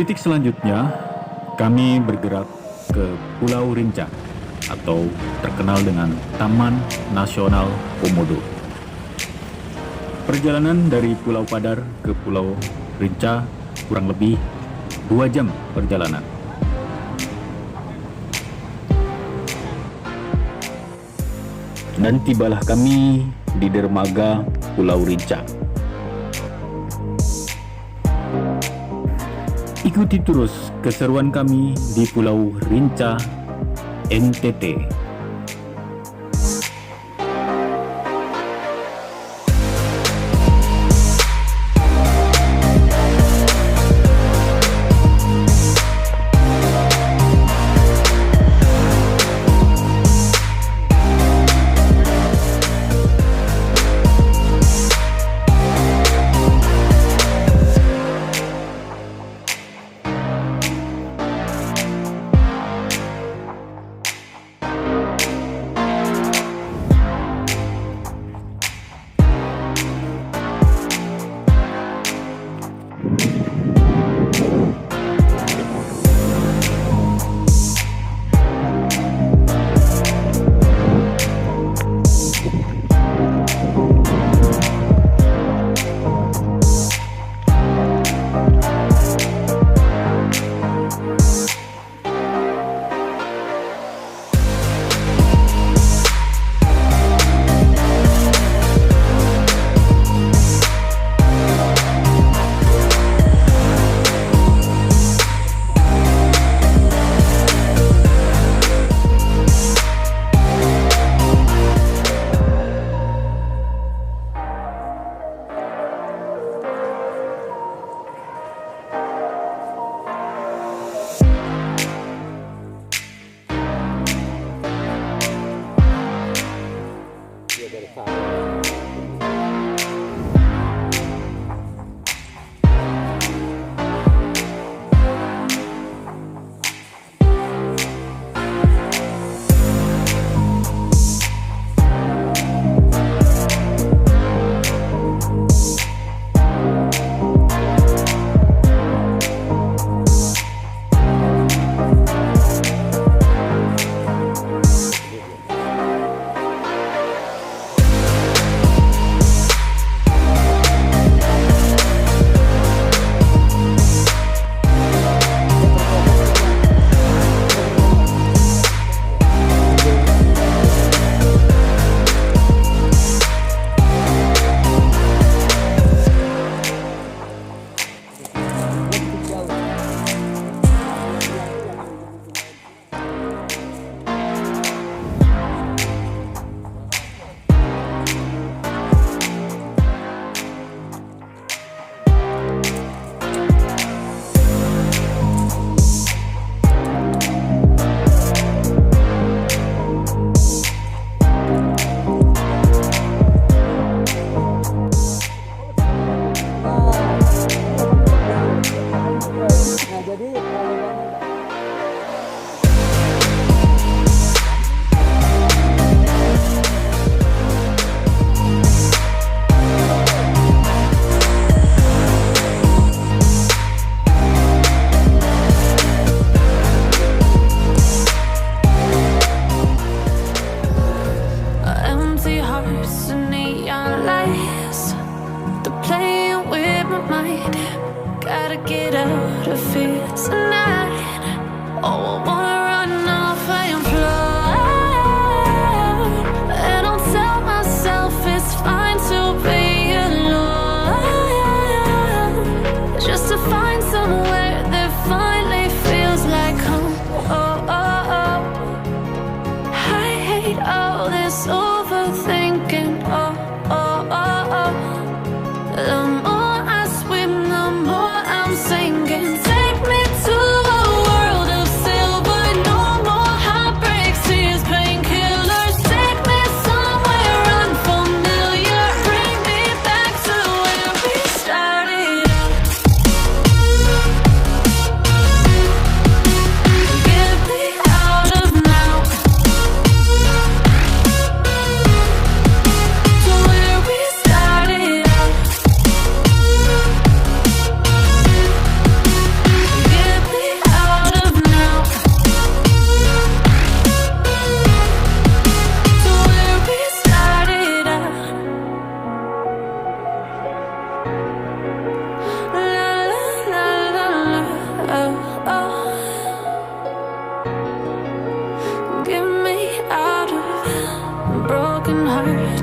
titik selanjutnya, kami bergerak ke Pulau Rinca atau terkenal dengan Taman Nasional Komodo. Perjalanan dari Pulau Padar ke Pulau Rinca kurang lebih 2 jam perjalanan. Dan tibalah kami di dermaga Pulau Rinca. Ikuti terus keseruan kami di Pulau Rinca, NTT.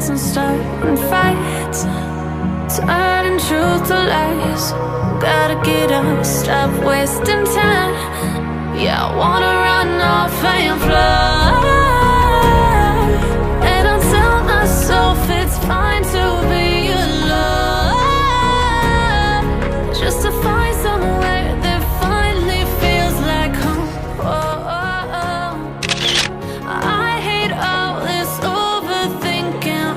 fights and starting fights, turning truth to lies. Gotta get up, stop wasting time. Yeah, I wanna run off and fly. And I tell myself it's fine to be alone, just to find somewhere that finally feels like home. I hate all this overthinking.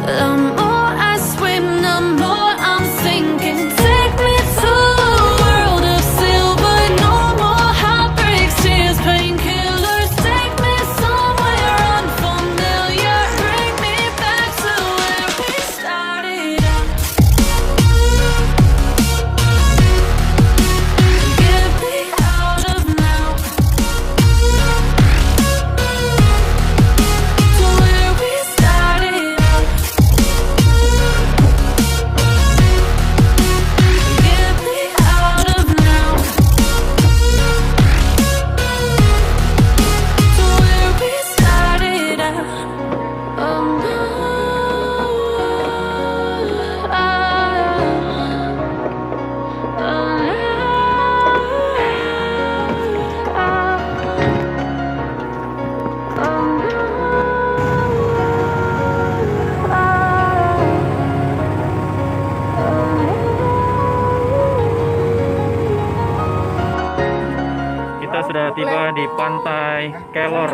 The more I swim, the more I'm sinking. Take me to a world of silver, no more heartbreaks, tears, painkillers. Take me somewhere unfamiliar, bring me back to where we started out. Get me out of now, to where we started out. Get me out of now, to where we started out. Kita sudah tiba di Pantai Kelor.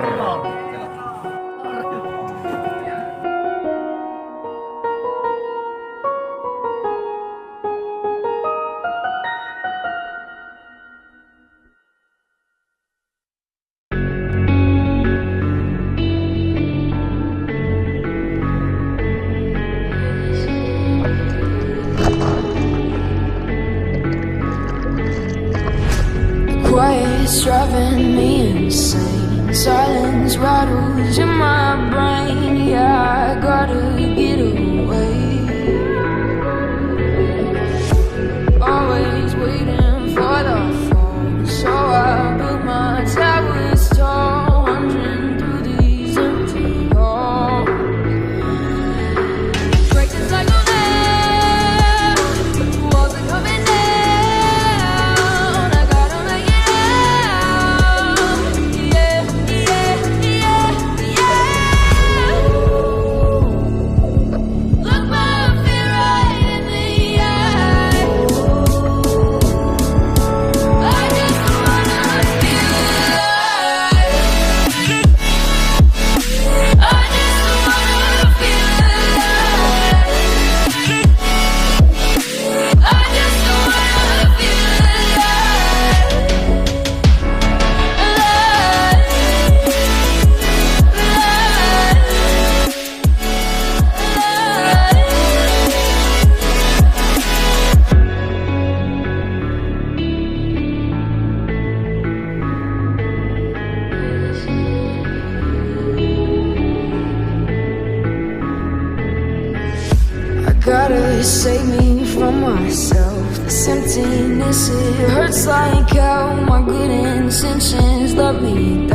Quiet's driving me insane. Silence rattles in my brain. Yeah, I gotta get away. Always waiting for the fall, so I built my towers tall, wandering through these empty halls. Break the cycle now, walls are coming down. I gotta make it out. Yeah, yeah, yeah, yeah. Look my fear right in the eye. I just wanna feel alive. I just wanna feel alive. I just wanna feel I gotta save me from myself. This emptiness, it hurts like hell. My good intentions let me